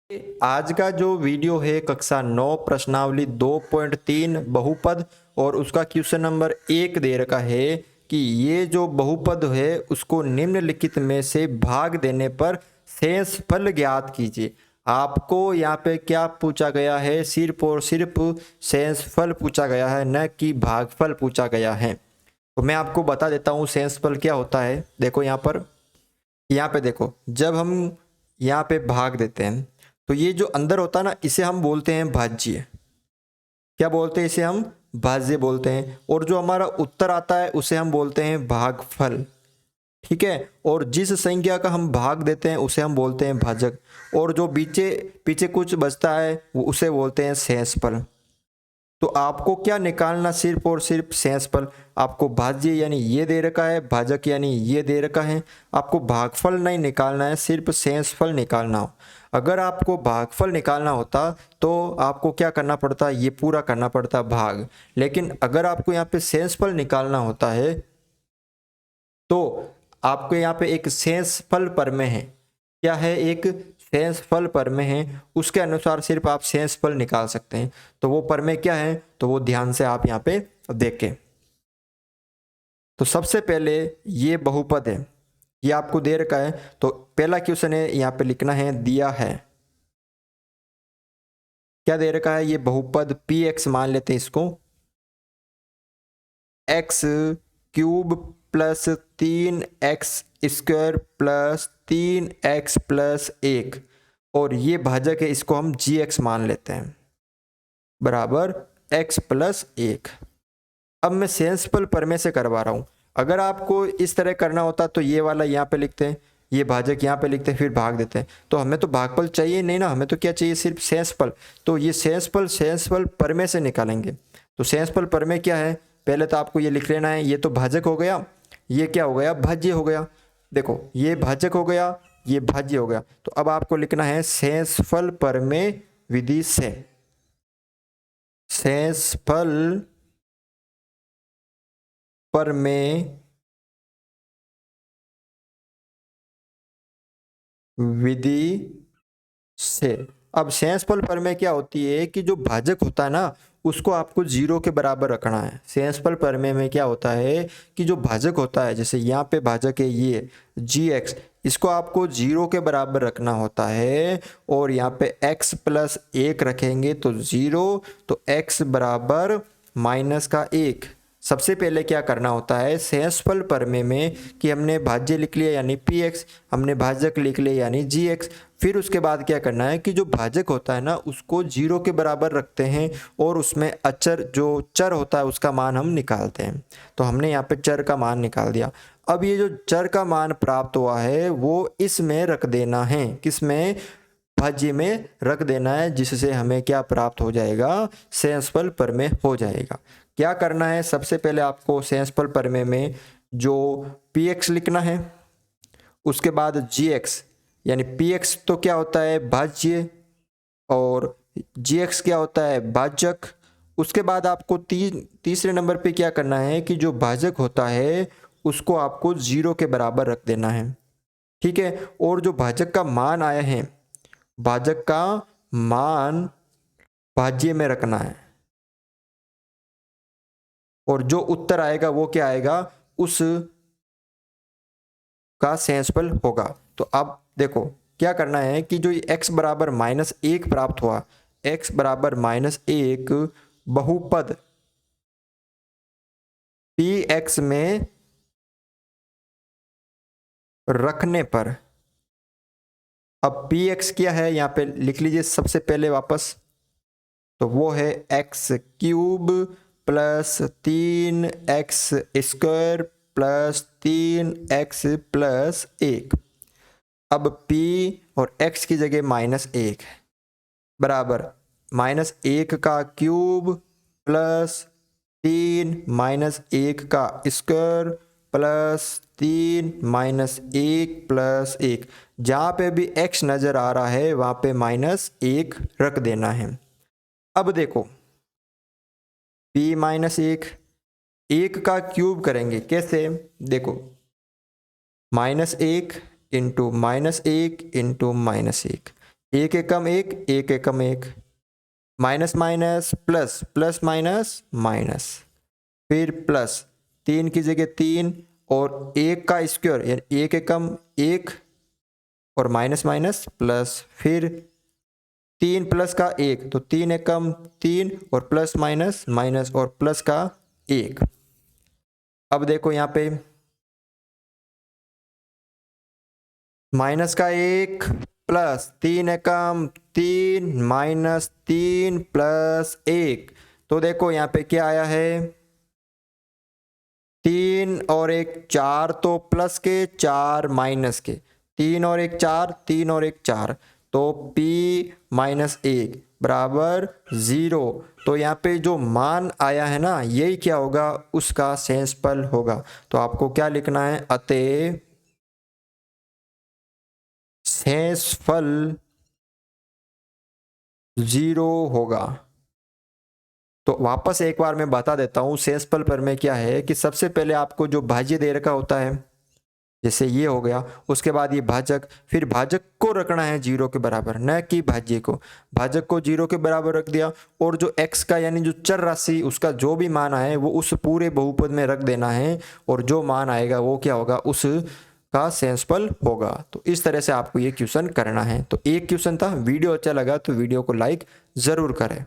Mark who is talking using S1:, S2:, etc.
S1: आज का जो वीडियो है कक्षा 9 प्रश्नावली 2.3 बहुपद और उसका क्वेश्चन नंबर 1 दे रखा है कि ये जो बहुपद है उसको निम्नलिखित में से भाग देने पर शेषफल ज्ञात कीजिए। आपको यहाँ पे क्या पूछा गया है, सिर्फ और सिर्फ शेषफल पूछा गया है, न कि भागफल पूछा गया है। तो मैं आपको बता देता हूँ शेषफल क्या होता है। देखो यहाँ पे देखो, जब हम यहाँ पे भाग देते हैं तो ये जो अंदर होता है ना, इसे हम बोलते हैं भाज्य। क्या बोलते हैं? इसे हम भाज्य बोलते हैं। और जो हमारा उत्तर आता है उसे हम बोलते हैं भागफल। ठीक है। और जिस संख्या का हम भाग देते हैं उसे हम बोलते हैं भाजक। और जो पीछे पीछे कुछ बचता है वो उसे बोलते हैं शेषफल। तो आपको क्या निकालना, सिर्फ और सिर्फ शेषफल। आपको भाज्य यानी ये दे रखा है, भाजक यानी ये दे रखा है। आपको भागफल नहीं निकालना है, सिर्फ शेषफल निकालना हो। अगर आपको भागफल निकालना होता तो आपको क्या करना पड़ता, ये पूरा करना पड़ता भाग। लेकिन अगर आपको यहाँ पे शेषफल निकालना होता है तो आपके यहाँ पे एक शेषफल प्रमेय है। क्या है? एक शेषफल प्रमेय है। उसके अनुसार सिर्फ आप शेषफल निकाल सकते हैं। तो वो प्रमेय क्या है, तो वो ध्यान से आप यहाँ पे देखें। तो सबसे पहले ये बहुपद है, ये आपको दे रखा है। तो पहला क्वेश्चन है, यहाँ पे लिखना है दिया है। क्या दे रखा है? ये बहुपद पी एक्स मान लेते हैं इसको। X cube plus 3x² plus 3x+1, और ये भाजक है, इसको हम gx मान लेते हैं, बराबर x+1। अब मैं शेषफल प्रमेय से करवा रहा हूँ। अगर आपको इस तरह करना होता तो ये वाला यहाँ पे लिखते हैं, ये भाजक यहाँ पे लिखते हैं, फिर भाग देते हैं। तो हमें तो भागफल चाहिए नहीं ना, हमें तो क्या चाहिए, सिर्फ शेषफल। तो ये शेषफल प्रमेय से निकालेंगे। तो शेषफल प्रमेय क्या है, पहले तो आपको ये लिख लेना है। ये तो भाजक हो गया, ये क्या हो गया, भाज्य हो गया। देखो, ये भाजक हो गया, ये भाज्य हो गया। तो अब आपको लिखना है शेषफल प्रमेय विधि से। शेषफल प्रमेय विधि से। अब शेषफल प्रमेय क्या होती है कि जो भाजक होता है ना उसको आपको 0 के बराबर रखना है। शेषफल प्रमेय में क्या होता है कि जो भाजक होता है, जैसे यहाँ पे भाजक है ये gx, इसको आपको 0 के बराबर रखना होता है। और यहाँ पे x+1 रखेंगे तो 0, तो x बराबर -1। सबसे पहले क्या करना होता है शेषफल प्रमेय में कि हमने भाज्य लिख लिया यानी px, हमने भाजक लिख लिया यानी gx। फिर उसके बाद क्या करना है कि जो भाजक होता है ना उसको 0 के बराबर रखते हैं और उसमें अचर जो चर होता है उसका मान हम निकालते हैं। तो हमने यहाँ पे चर का मान निकाल दिया। अब ये जो चर का मान प्राप्त हुआ है वो इसमें रख देना है, किसमें, भाज्य में रख देना है, जिससे हमें क्या प्राप्त हो जाएगा, शेषफल प्रमेय हो जाएगा। क्या करना है, सबसे पहले आपको शेषफल प्रमेय में जो px लिखना है, उसके बाद gx, यानी px तो क्या होता है भाज्य और gx क्या होता है भाजक। उसके बाद आपको तीसरे नंबर पे क्या करना है कि जो भाजक होता है उसको आपको 0 के बराबर रख देना है। ठीक है। और जो भाजक का मान आया है, भाजक का मान भाज्य में रखना है, और जो उत्तर आएगा वो क्या आएगा, उस का शेषफल होगा। तो अब देखो क्या करना है कि जो x बराबर -1 प्राप्त हुआ, x बराबर -1 बहुपद px में रखने पर, अब px क्या है यहाँ पे लिख लीजिए सबसे पहले वापस, तो वो है x³ plus 3x² plus 3x+1। अब p और x की जगह -1 बराबर -1 का क्यूब प्लस 3 -1 का स्क्वायर प्लस 3 -1+1। जहाँ पे भी x नज़र आ रहा है वहाँ पे -1 रख देना है। अब देखो p -1, 1 का क्यूब करेंगे कैसे, देखो -1 इंटू -1 इंटू -1, एक एकम एक, एक एकम एक, minus minus plus, plus minus minus, फिर प्लस, 3 की जगह 3 और 1 का स्क्वायर यानी एक एकम एक और माइनस माइनस प्लस, फिर 3 प्लस का 1 तो 3 एकम 3 और प्लस माइनस माइनस और प्लस का 1। अब देखो यहाँ पे माइनस का 1 प्लस 3 एकम 3 माइनस 3 प्लस 1, तो देखो यहाँ पे क्या आया है 3 और 1 4, तो प्लस के 4 माइनस के, 3 और 1 4, 3 और 1 4, तो p माइनस 1 बराबर 0। तो यहाँ पे जो मान आया है ना यही क्या होगा उसका सेंसफल होगा। तो आपको क्या लिखना है, अतः सेंसफल 0 होगा। तो वापस एक बार मैं बता देता हूँ सेंसफल पर में क्या है कि सबसे पहले आपको जो भाज्य दे रखा होता है जैसे ये हो गया, उसके बाद ये भाजक, फिर भाजक को रखना है 0 के बराबर, न कि भाज्य को। भाजक को 0 के बराबर रख दिया और जो x का यानी जो चर राशि उसका जो भी मान आए वो उस पूरे बहुपद में रख देना है और जो मान आएगा वो क्या होगा उस का सेंसफल होगा। तो इस तरह से आपको ये क्वेश्चन करना है। तो एक क्वेश्चन था, वीडियो अच्छा लगा तो वीडियो को लाइक ज़रूर करें।